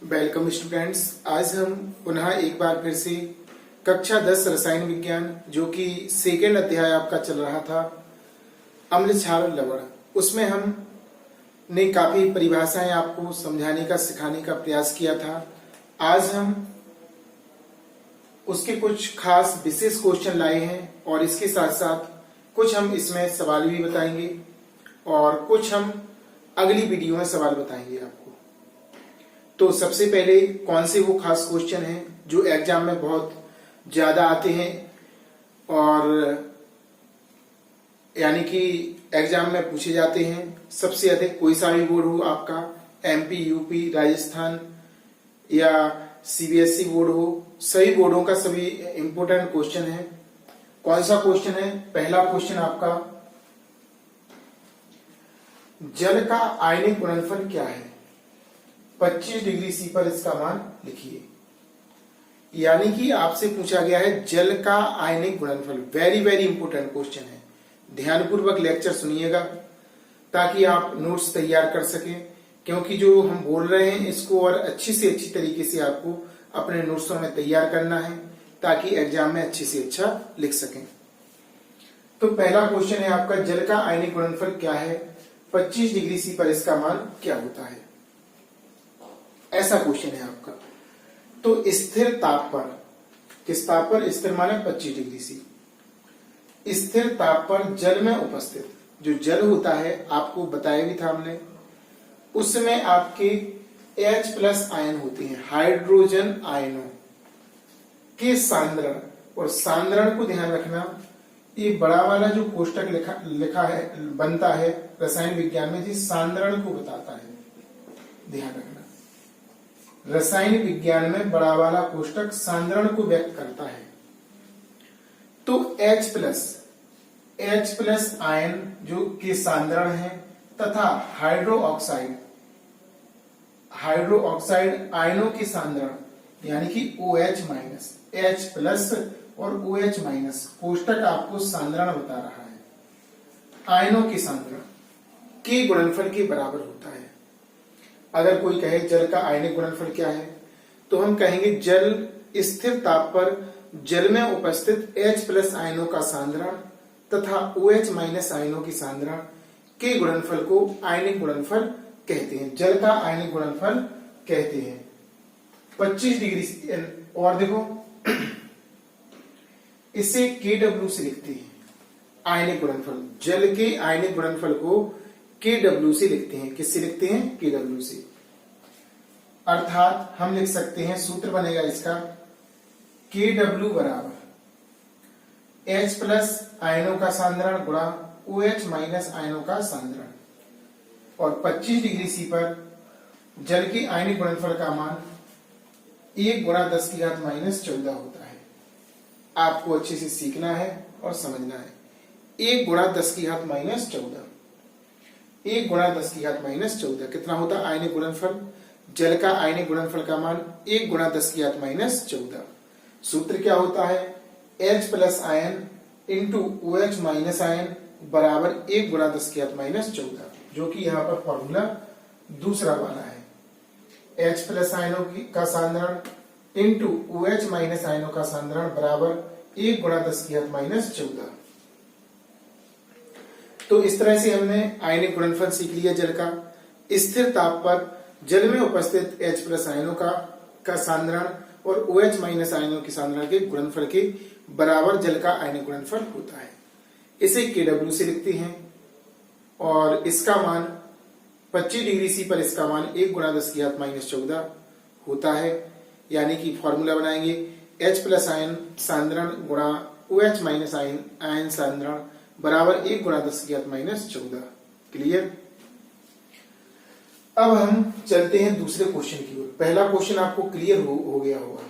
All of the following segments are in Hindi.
Welcome students. आज हम पुनः एक बार फिर से कक्षा 10 रसायन विज्ञान जो कि सेकेंड अध्याय आपका चल रहा था अम्ल क्षार लवण, उसमें हमने काफी परिभाषाएं आपको समझाने का सिखाने का प्रयास किया था। आज हम उसके कुछ खास विशेष क्वेश्चन लाए हैं और इसके साथ साथ कुछ हम इसमें सवाल भी बताएंगे और कुछ हम अगली वीडियो में सवाल बताएंगे आपको। तो सबसे पहले कौन से वो खास क्वेश्चन हैं जो एग्जाम में बहुत ज्यादा आते हैं और यानी कि एग्जाम में पूछे जाते हैं सबसे अधिक। कोई सा भी बोर्ड हो आपका, एमपी, यूपी, राजस्थान या सीबीएसई बोर्ड हो, सभी बोर्डों का सभी इंपोर्टेंट क्वेश्चन है। कौन सा क्वेश्चन है? पहला क्वेश्चन आपका, जल का आयनिक गुणनफल क्या है? 25 डिग्री सी पर इसका मान लिखिए। यानी कि आपसे पूछा गया है जल का आयनिक गुणनफल। वेरी वेरी इंपोर्टेंट क्वेश्चन है। ध्यानपूर्वक लेक्चर सुनिएगा ताकि आप नोट्स तैयार कर सकें, क्योंकि जो हम बोल रहे हैं इसको और अच्छी से अच्छी तरीके से आपको अपने नोट्सों में तैयार करना है ताकि एग्जाम में अच्छे से अच्छा लिख सकें। तो पहला क्वेश्चन है आपका, जल का आयनिक गुणनफल क्या है? 25 डिग्री सी पर इसका मान क्या होता है? ऐसा क्वेश्चन है आपका। तो स्थिर ताप पर, किस ताप पर? स्थिर माने 25 डिग्री सी। स्थिर ताप पर जल में उपस्थित जो जल होता है, आपको बताया भी था हमने, उसमें आपके H+ आयन होते हैं, हाइड्रोजन आयनों के सांद्रण। और सांद्रण को ध्यान रखना, ये बड़ा वाला जो कोष्टक लिखा है बनता है रसायन विज्ञान में, जिस सांद्रण को बताता है, ध्यान रखना। रसायन विज्ञान में बड़ा वाला कोष्टक सांद्रण को व्यक्त करता है। तो H+ आयन जो के सांद्रण है तथा हाइड्रोक्साइड आयनों के सांद्रण यानी कि OH- H+ और OH- कोष्टक आपको सांद्रण बता रहा है। आयनों के सांद्रण के गुणनफल के बराबर होता है। अगर कोई कहे जल का आयनिक गुणनफल क्या है, तो हम कहेंगे जल स्थिर ताप पर जल में उपस्थित H+ आयनों का सांद्रण तथा OH- आयनों की सांद्रण के गुणनफल को आयनिक गुणनफल कहते हैं, जल का आयनिक गुणनफल कहते हैं। 25 डिग्री। और देखो इसे KW से लिखते हैं आयनिक गुणनफल। जल के आयनिक गुणनफल को KW से लिखते हैं। किससे लिखते हैं? KW से। अर्थात हम लिख सकते हैं, सूत्र बनेगा इसका, KW बराबर H+ आयनों का सांद्रण गुणा OH- आयनों का सांद्रण। और 25 डिग्री सी पर जल के आयनिक गुणनफल का मान 1 × 10⁻14 होता है। आपको अच्छे से सीखना है और समझना है। 1 × 10⁻14, 1 × 10⁻14 कितना होता है? आयनिक गुणनफल। जल का आयनिक गुणनफल का मान 1 × 10⁻14। सूत्र क्या होता है? H+ ion into OH- ion बराबर 1 × 10⁻14, जो कि यहाँ पर फॉर्मूला दूसरा वाला है। H+ आयनों का सांद्रण इंटू OH- आयनों का सांद्रण बराबर 1 × 10⁻14। तो इस तरह से हमने आयनिक गुणनफल सीख लिया जल का। स्थिर ताप पर जल में उपस्थित H+ आयनों का सांद्रण और OH- आयनों की सांद्रण के गुणनफल के बराबर जल का आयनिक गुणनफल होता है। इसे KW से लिखते हैं और इसका मान 25 डिग्री सी पर इसका मान 1 × 10⁻14 होता है। यानी कि फॉर्मूला बनाएंगे H+ आयन सांद्रण गुणा OH- आयन सांद्रण बराबर 1 × 10⁻14। क्लियर? अब हम चलते हैं दूसरे क्वेश्चन की ओर। पहला क्वेश्चन आपको क्लियर हो गया होगा।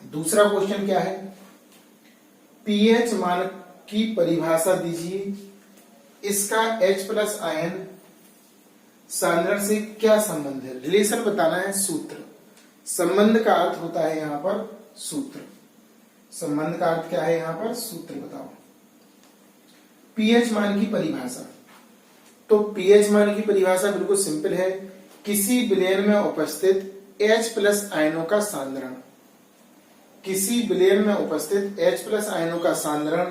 दूसरा क्वेश्चन क्या है? पीएच मान की परिभाषा दीजिए। इसका H+ आयन सांद्रण से क्या संबंध है? रिलेशन बताना है, सूत्र। संबंध का अर्थ होता है यहां पर सूत्र। संबंध का अर्थ क्या है यहां पर? सूत्र बताओ। पीएच मान की परिभाषा। तो पीएच मान की परिभाषा बिल्कुल सिंपल है। किसी विलयन में उपस्थित H प्लस आयनों का सांद्रण, किसी विलयन में उपस्थित H प्लस आयनों का सांद्रण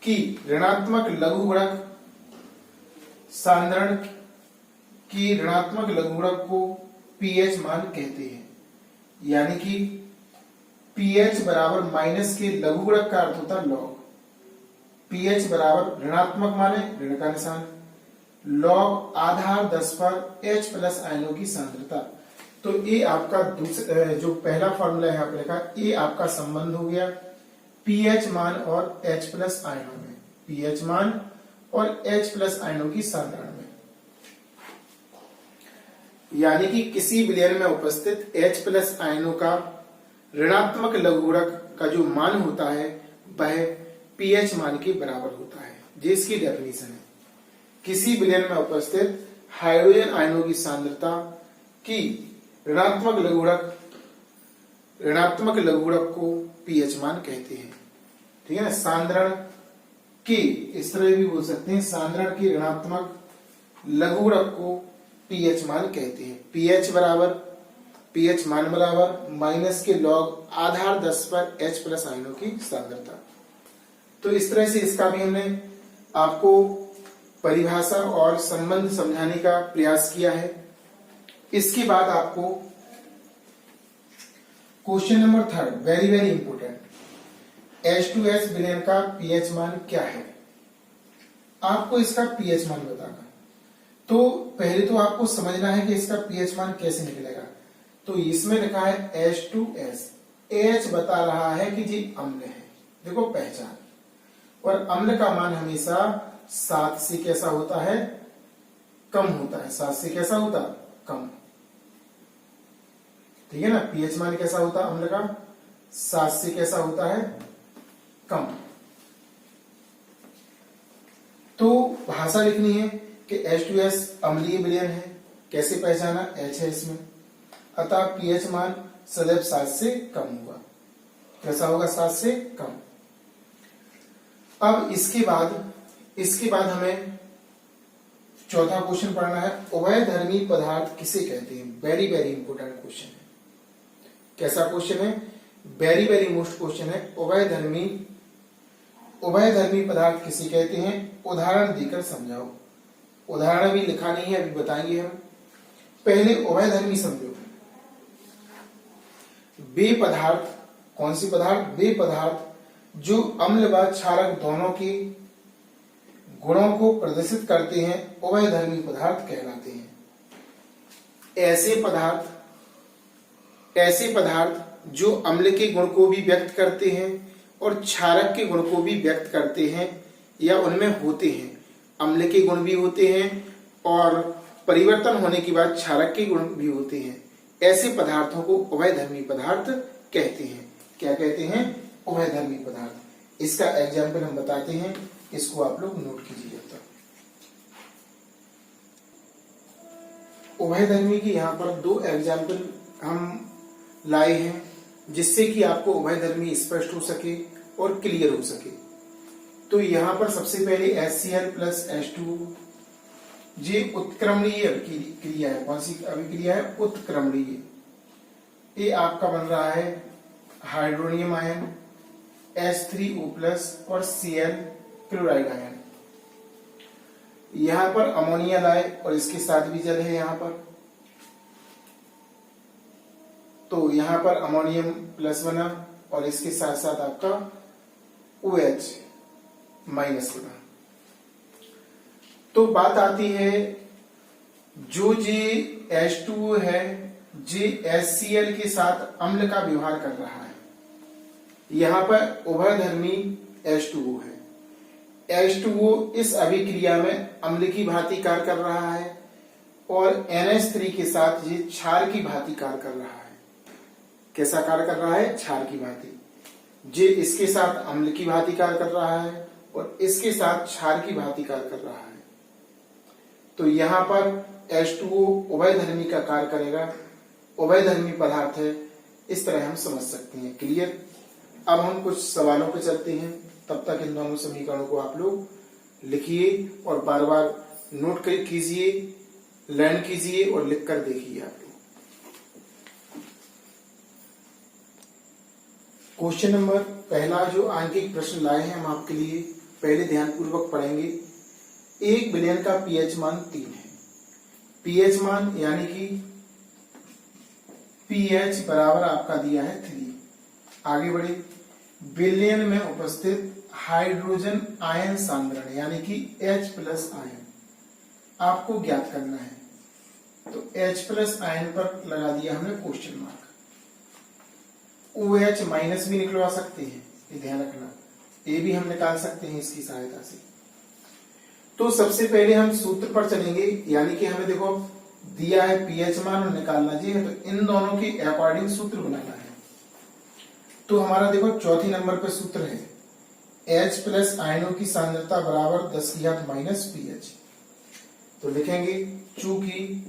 की ऋणात्मक लघुगुणक सांद्रण की ऋणात्मक लघुगुणक को pH मान कहते हैं। यानी कि pH बराबर माइनस के लघुगुणक का अर्थ होता है लॉग। pH बराबर ऋणात्मक माने ऋण का निशान, लॉग आधार 10 पर H प्लस आयनों की सांद्रता। तो ये आपका दूसरा जो पहला फॉर्मूला है आपने लिखा, ये आपका संबंध हो गया pH मान और H प्लस आयनों में, pH मान और H प्लस आयनों की सांद्रण में। यानी कि किसी विलयन में उपस्थित H प्लस आयनों का ऋणात्मक लघुगुणक का जो मान होता है वह pH मान के बराबर होता है। ये इसकी डेफिनेशन है। किसी विलयन में उपस्थित हाइड्रोजन आयनों की सांद्रता की ऋणात्मक लघुगुणक को pH मान कहते हैं। ठीक है ना। सांद्रण की, इस तरह भी बोल सकते हैं, सांद्रण की ऋणात्मक लघुगुणक को pH मान कहते हैं। pH मान बराबर माइनस के लॉग आधार 10 पर H प्लस आयनों की सांद्रता। तो इस तरह से इसका भी हमने आपको परिभाषा और संबंध समझाने का प्रयास किया है। इसके बाद आपको question number 3, very very important, H2S विलयन का pH मान क्या है। आपको इसका pH मान बताना। तो पहले तो आपको समझना है कि इसका pH मान कैसे निकलेगा। तो इसमें लिखा है H2S, H बता रहा है कि जी अम्ल है, देखो पहचान, और अम्ल का मान हमेशा 7 से कैसा होता है, कम होता है। 7 से कैसा होता, कम। ठीक है ना। pH मान कैसा होता है अम्ल का, 7 से कैसा होता है, कम। तो भाषा लिखनी है कि H2S अम्लीय विलयन है। कैसे पहचाना, H है इसमें, अतः pH मान सदैव 7 से कम होगा। कैसा होगा, 7 से कम। अब इसके बाद हमें चौथा क्वेश्चन पढ़ना है, उभयधर्मी पदार्थ किसे कहते हैं। वेरी वेरी इंपोर्टेंट क्वेश्चन है। कैसा क्वेश्चन है, वेरी वेरी मोस्ट क्वेश्चन है। उभयधर्मी पदार्थ किसे कहते हैं, उदाहरण देकर समझाओ। उदाहरण भी लिखा नहीं है, अभी बताएंगे हम। पहले उभयधर्मी समझो। वे पदार्थ, कौन सी पदार्थ, वे पदार्थ जो अम्ल व क्षारक दोनों के गुणों को प्रदर्शित करते हैं उभयधर्मी पदार्थ कहलाते हैं। ऐसे पदार्थ जो अम्ल के गुण को भी व्यक्त करते हैं और क्षारक के गुण को भी व्यक्त करते हैं या उनमें होते हैं। अम्ल के गुण भी होते हैं और परिवर्तन होने के बाद क्षारक के गुण भी होते हैं। ऐसे पदार्थों को उभयधर्मी पदार्थ कहते हैं। क्या कहते हैं, उभयधर्मी पदार्थ। इसका एग्जाम्पल हम बताते हैं, इसको आप लोग नोट कीजिए। उभयधर्मी की यहाँ पर 2 एग्जाम्पल हम लाए हैं जिससे कि आपको उभयधर्मी स्पष्ट हो सके और क्लियर हो सके। तो यहाँ पर सबसे पहले HCl प्लस H2, ये उत्क्रमणीय क्रिया है। कौन सी अभिक्रिया है, उत्क्रमणीय। ये आपका बन रहा है हाइड्रोनियम आयन, H3O प्लस और Cl क्लोराइड आयन। यहां पर अमोनिया लाए और इसके साथ भी जल है यहां पर। तो यहां पर अमोनियम प्लस बना और इसके साथ साथ आपका OH माइनस बना। तो बात आती है, जो जी H2O है जी HCl के साथ अम्ल का व्यवहार कर रहा है। यहां पर उभयधर्मी H2O है। H2O इस अभिक्रिया में अम्ल की भांति कार्य कर रहा है और NH3 के साथ ये क्षार की भांति कार्य कर रहा है। कैसा कार्य कर रहा है, क्षार की भांति। ये इसके साथ अम्ल की भांति कार्य कर रहा है और इसके साथ क्षार की भांति कार्य कर रहा है। तो यहाँ पर H2O उभयधर्मी का कार्य करेगा, उभयधर्मी पदार्थ है, इस तरह हम समझ सकते हैं। क्लियर। अब हम कुछ सवालों पे चलते हैं, तब तक इन दोनों समीकरणों को आप लोग लिखिए और बार बार नोट कीजिए लर्न कीजिए और लिखकर देखिए आप लोग। क्वेश्चन नंबर पहला जो आंकिक प्रश्न लाए हैं हम आपके लिए, पहले ध्यानपूर्वक पढ़ेंगे। 1 बिलियन का पीएच मान 3 है। पीएच मान यानी कि पीएच बराबर आपका दिया है 3। आगे बढ़े, बिलियन में उपस्थित हाइड्रोजन आयन सांद्रण यानी कि H प्लस आयन आपको ज्ञात करना है। तो H प्लस आयन पर लगा दिया हमने क्वेश्चन मार्क। OH माइनस भी निकलवा सकते हैं, ये ध्यान रखना। ये भी हम निकाल सकते हैं इसकी सहायता से। तो सबसे पहले हम सूत्र पर चलेंगे, यानी कि हमें देखो दिया है पीएच मान और निकालना चाहिए, तो इन दोनों के अकॉर्डिंग सूत्र बनाना है। तो हमारा देखो चौथी नंबर पे सूत्र है H प्लस आयनों की सांद्रता बराबर 10 की घात माइनस पीएच। तो लिखेंगे चूंकि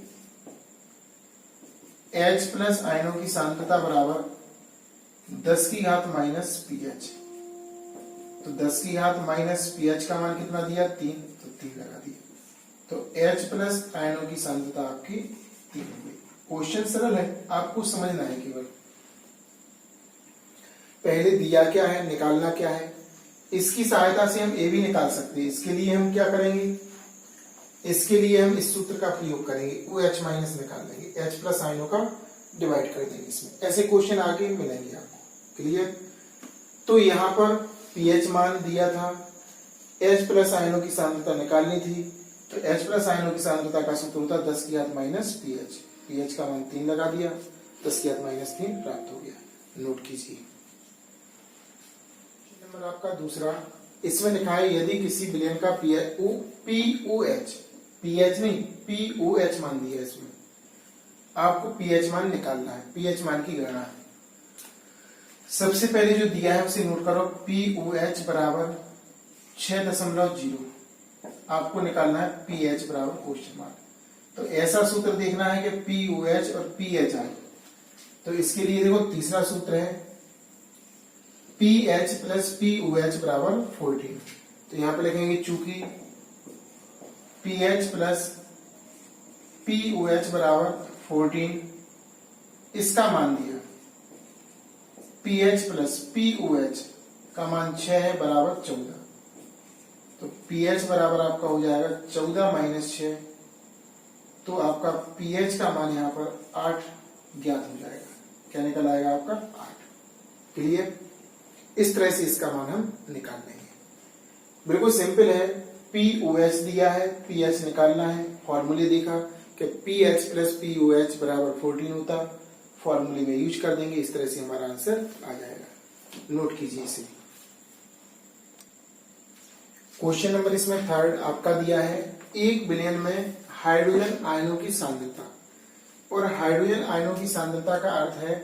H प्लस आयनों की सांद्रता बराबर 10 की घात माइनस पीएच, तो 10 की घात माइनस पीएच का मान कितना दिया 3, तो 3 लगा दिया। तो H प्लस आयनों की सांद्रता आपकी 3 हो गई। क्वेश्चन सरल है, आपको समझना है केवल। पहले दिया क्या है, निकालना क्या है, इसकी सहायता से हम ए भी निकाल सकते हैं। इसके लिए हम क्या करेंगे, इसके लिए हम इस सूत्र का प्रयोग करेंगे, OH माइनस निकाल लेंगे, H प्लस आयनों का डिवाइड कर देंगे इसमें। ऐसे क्वेश्चन आगे मिलेंगे आपको। क्लियर। तो यहाँ पर पीएच मान दिया था, H प्लस आयनों की सांद्रता निकालनी थी, तो H प्लस आयनों की सांद्रता का सूत्र होता 10 की घात माइनस पीएच। पीएच का मान 3 लगा दिया, 10 की घात माइनस 3 प्राप्त हो गया। नोट कीजिए। नंबर आपका दूसरा, इसमें लिखा है यदि किसी बिलियन का पीओएच, पीएच नहीं पीओएच मान दिया, इसमें आपको पीएच मान निकालना है, पीएच मान की गणना है। सबसे पहले जो दिया है उसे नोट करो, पीओएच बराबर 6.0, आपको निकालना है पीएच बराबर क्वेश्चन मार्क। तो ऐसा सूत्र देखना है कि पीओएच और पीएच आए। तो इसके लिए देखो तीसरा सूत्र है पीएच प्लस पीओएच बराबर 14। तो यहां पे लिखेंगे चूंकि पीएच प्लस पीओएच बराबर 14, इसका मान दिया पीएच प्लस पीओएच का मान 6 है बराबर 14। तो पीएच बराबर आपका हो जाएगा 14 माइनस 6, तो आपका पीएच का मान यहाँ पर 8 ज्ञात हो जाएगा। क्या निकल आएगा आपका 8। क्लियर। इस तरह से इसका मान हम निकाल लेंगे। बिल्कुल सिंपल है, पीओएच दिया है, पीएच निकालना है। फॉर्मूले देखा कि पीएच प्लस पीओएच बराबर 14 होता, फॉर्मूले में यूज कर देंगे, इस तरह से हमारा आंसर आ जाएगा। नोट कीजिए इसे। क्वेश्चन नंबर इसमें थर्ड आपका दिया है 1 बिलियन में हाइड्रोजन आयनों की सांद्रता, और हाइड्रोजन आयनों की सांद्रता का अर्थ है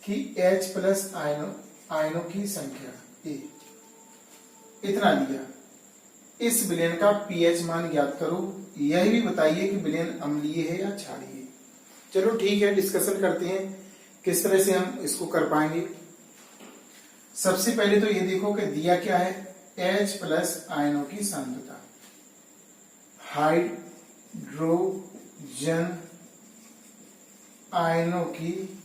कि H प्लस आयनों की संख्या A, इतना दिया। इस बिलियन का पीएच मान ज्ञात करो, यह भी बताइए कि बिलियन अम्लीय है या क्षारीय। चलो ठीक है, डिस्कशन करते हैं किस तरह से हम इसको कर पाएंगे। सबसे पहले तो ये देखो कि दिया क्या है, H प्लस आयनों की सांद्रता, हाइड्रोजन आयनों की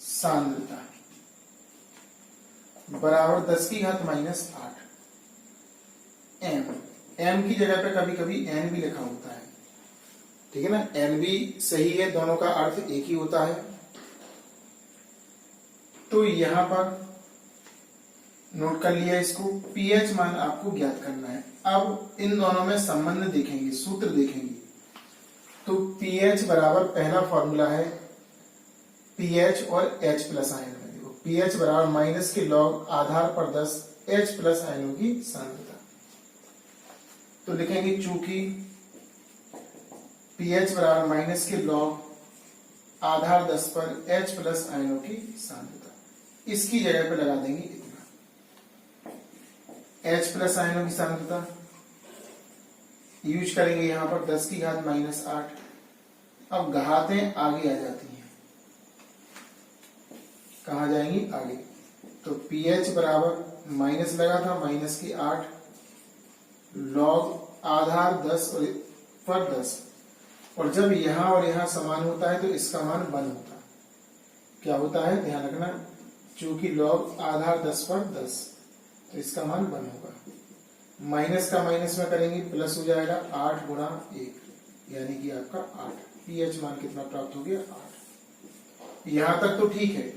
सांद्रता बराबर 10 की घात माइनस 8 m की जगह पे कभी कभी n भी लिखा होता है, ठीक है ना। n भी सही है, दोनों का अर्थ एक ही होता है। तो यहां पर नोट कर लिया इसको। पीएच मान आपको ज्ञात करना है। अब इन दोनों में संबंध देखेंगे, सूत्र देखेंगे। तो पीएच बराबर पहला फॉर्मूला है पीएच और H प्लस आयन में, देखो पीएच बराबर माइनस के लॉग आधार पर 10 H प्लस आयनों की सांद्रता। तो लिखेंगे चूंकि पीएच बराबर माइनस के लॉग आधार 10 पर H प्लस आयनों की सांद्रता, इसकी जगह पे लगा देंगे इतना। H प्लस आयनों की सांद्रता यूज करेंगे यहां पर 10 की घात माइनस 8। अब घातें आगे आ जाती हैं, कहा जाएंगी आगे। तो pH बराबर माइनस लगा था, माइनस की 8 लॉग आधार 10 और पर 10, और जब यहाँ और यहाँ समान होता है तो इसका मान 1 होता है। क्या होता है ध्यान रखना, चूंकि log आधार 10 पर 10 तो इसका मान 1 होगा। माइनस का माइनस में करेंगे प्लस हो जाएगा 8 गुणा 1 यानी कि आपका 8। पीएच मान कितना प्राप्त हो गया 8। यहां तक तो ठीक है।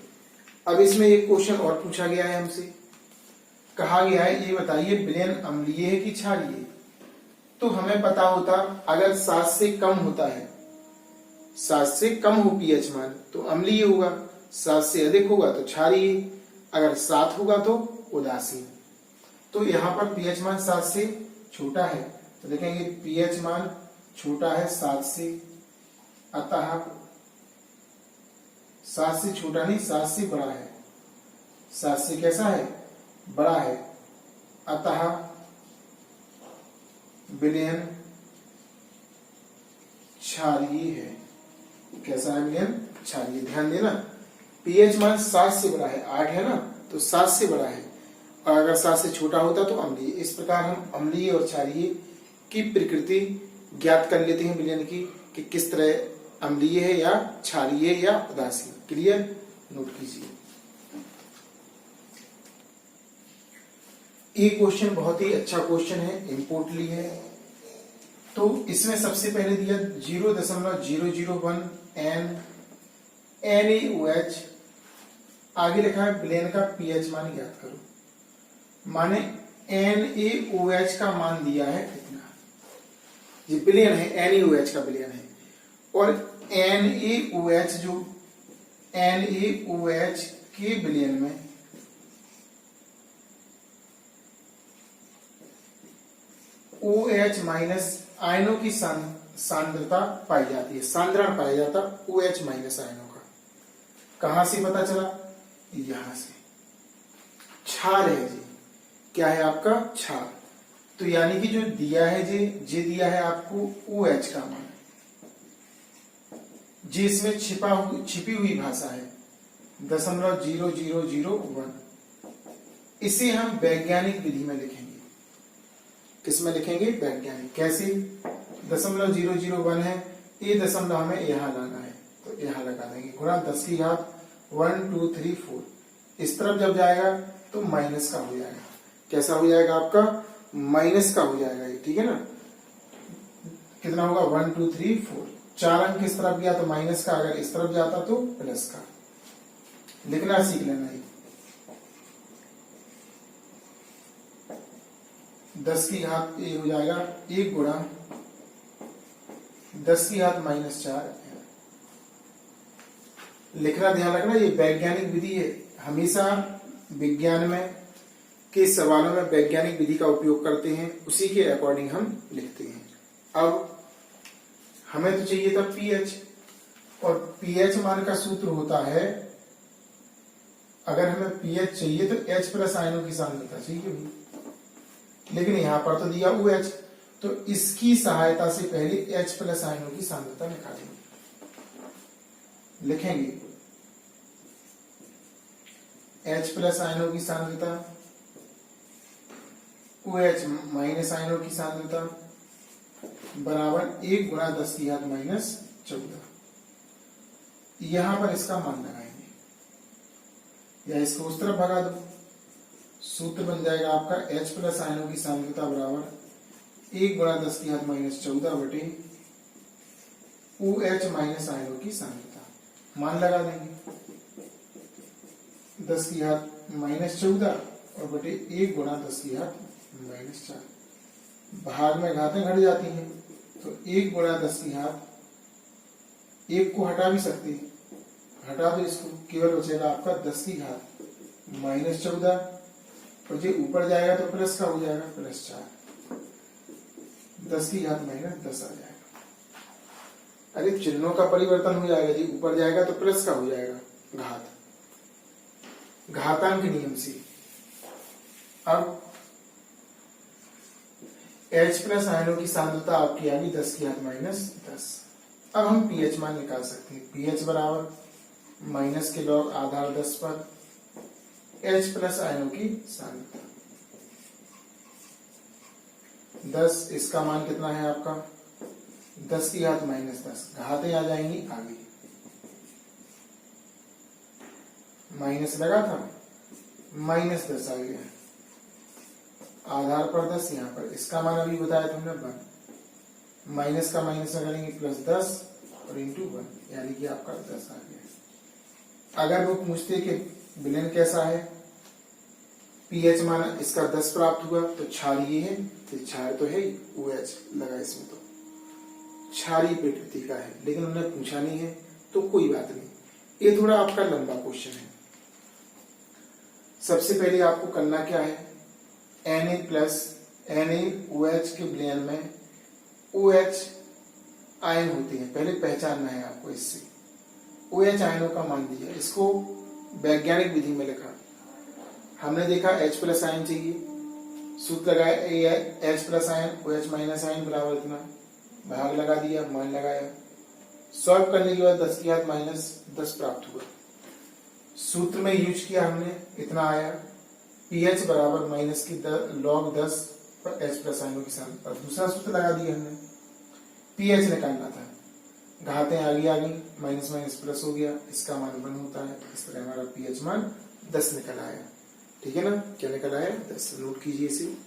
अब इसमें एक क्वेश्चन और पूछा गया है हमसे, कहा गया है ये बताइए विलयन अम्लीय है कि क्षारीय। तो हमें पता होता अगर 7 से कम होता है, 7 से कम हो पीएच मान तो अम्लीय होगा, 7 से अधिक होगा तो क्षारीय, अगर 7 होगा तो उदासीन। तो यहाँ पर पीएच मान 7 से छोटा है तो देखेंगे पीएच मान छोटा है 7 से, अतः 7 से छोटा नहीं 7 से बड़ा है, 7 से कैसा है बड़ा है, अतः विलयन क्षारीय है। कैसा है विलयन क्षारीय। ध्यान देना पीएच मान 7 से बड़ा है, 8 है ना तो 7 से बड़ा है, और अगर 7 से छोटा होता तो अम्लीय। इस प्रकार हम अम्लीय और क्षारीय की प्रकृति ज्ञात कर लेते हैं विलयन की, कि किस तरह अम्लीय है या क्षारीय या उदासीन। क्लियर, नोट कीजिए। ये क्वेश्चन बहुत ही अच्छा क्वेश्चन है, इम्पोर्टली है। तो इसमें सबसे पहले दिया 0.001 NaOH, आगे लिखा है विलयन का पीएच मान ज्ञात करो। माने NaOH का मान दिया है कितना, ये विलयन है, NaOH का विलयन है, और NaOH जो NaOH के विलयन में OH माइनस आयनों की सांद्रता पाई जाती है, सांद्रण पाया जाता OH माइनस आयनों का। कहां से पता चला, यहां से। क्षार है जी, क्या है आपका क्षार। तो यानी कि जो दिया है जी दिया है आपको OH का मान, जी इसमें छिपी हुई भाषा है 0.0001। इसे हम वैज्ञानिक विधि में लिखेंगे। किसमें लिखेंगे, वैज्ञानिक। कैसे, 0.001 है, ये दशमलव हमें यहां लाना है तो यहां लगा देंगे, गुणा 10 की घात 1 2 3 4। इस तरफ जब जाएगा तो माइनस का हो जाएगा। कैसा हो जाएगा आपका, माइनस का हो जाएगा ये, ठीक है ना। कितना होगा 1 2 3 4, 4 अंक किस तरफ गया तो माइनस का, अगर इस तरफ जाता तो प्लस का। लिखना सीख लेना ये। 10 की घात ये हो जाएगा 1 गुणा 10 की घात -4। लिखना ध्यान रखना, ये वैज्ञानिक विधि है। हमेशा विज्ञान में के सवालों में वैज्ञानिक विधि का उपयोग करते हैं, उसी के अकॉर्डिंग हम लिखते हैं। अब हमें तो चाहिए था पीएच, और पीएच मान का सूत्र होता है, अगर हमें पीएच चाहिए तो H प्लस आयनों की सांद्रता चाहिए भी, लेकिन यहां पर तो दिया OH, तो इसकी सहायता से पहले H प्लस आयनों की सांद्रता निकालेंगे। लिखेंगे H प्लस आयनों की सांद्रता, OH माइनस आयनों की सांद्रता बराबर 1 गुणा 10 की घात -14। यहां पर इसका मान लगाएंगे, या इसको उस तरफ भगा दो। सूत्र बन जाएगा आपका H प्लस आयनों की सांद्रता बराबर 1 गुणा 10 की घात -14 बटे OH माइनस आयनों की सांद्रता। मान लगा देंगे 10 की घात -14 और बटे 1 गुणा 10 की घात -4। भाग में घातें घट जाती हैं तो 1 गुणा 10 की घात, 1 को हटा भी सकते, हटा दो इसको, केवल बचेगा आपका 10 की घात -14, और जो ऊपर जाएगा तो प्लस का हो जाएगा +4, 10 की घात -10 आ जाएगा। अरे चिन्हों का परिवर्तन हो जाएगा जी, ऊपर जाएगा तो प्लस का हो जाएगा घात, घातांक नियम से। अब H प्लस आयनों की सांद्रता आपकी आ गई 10 की घात -10। अब हम पीएच मान निकाल सकते हैं। पीएच बराबर माइनस के लॉग आधार 10 पर H प्लस आयनों की सांद्रता 10, इसका मान कितना है आपका 10 की घात -10, घातें आ जाएंगी आगे, माइनस लगा था, -10 आ गया, आधार पर 10, यहाँ पर इसका मान अभी बताया था हमने 1, माइनस का माइनस में करेंगे +10 और इंटू 1, यानी कि आपका 10 आ गया। अगर वो पूछते कि विलेन कैसा है, पीएच मान इसका 10 प्राप्त हुआ, तो क्षारीय है, तो क्षार तो है ही, OH लगा इसमें, तो क्षारीय प्रकृति का है, लेकिन उन्होंने पूछा नहीं है तो कोई बात नहीं। ये थोड़ा आपका लंबा क्वेश्चन है। सबसे पहले आपको करना क्या है, NaOH के विलयन में OH आयन होते हैं, पहले पहचानना है आपको। इससे OH आयनों का मान दिया, इसको वैज्ञानिक विधि में लिखा, हमने देखा H+ आयन चाहिए, सूत्र लगाया H+ आयन OH- आयन बराबर इतना, भाग लगा दिया, मान लगाया, सॉल्व करने के बाद 10 की घात -10 प्राप्त हुआ। सूत्र में यूज किया हमने, इतना आया, pH बराबर -log 10 पर H+ आयनों के साथ, और दूसरा सूत्र लगा दिया हमने, pH निकालना था, घातें आगे आ गई, माइनस माइनस प्लस हो गया, इसका मान 1 होता है, इस तरह हमारा pH मान 10 निकल आया। ठीक है ना, क्या निकल आया 10, नोट कीजिए इसे।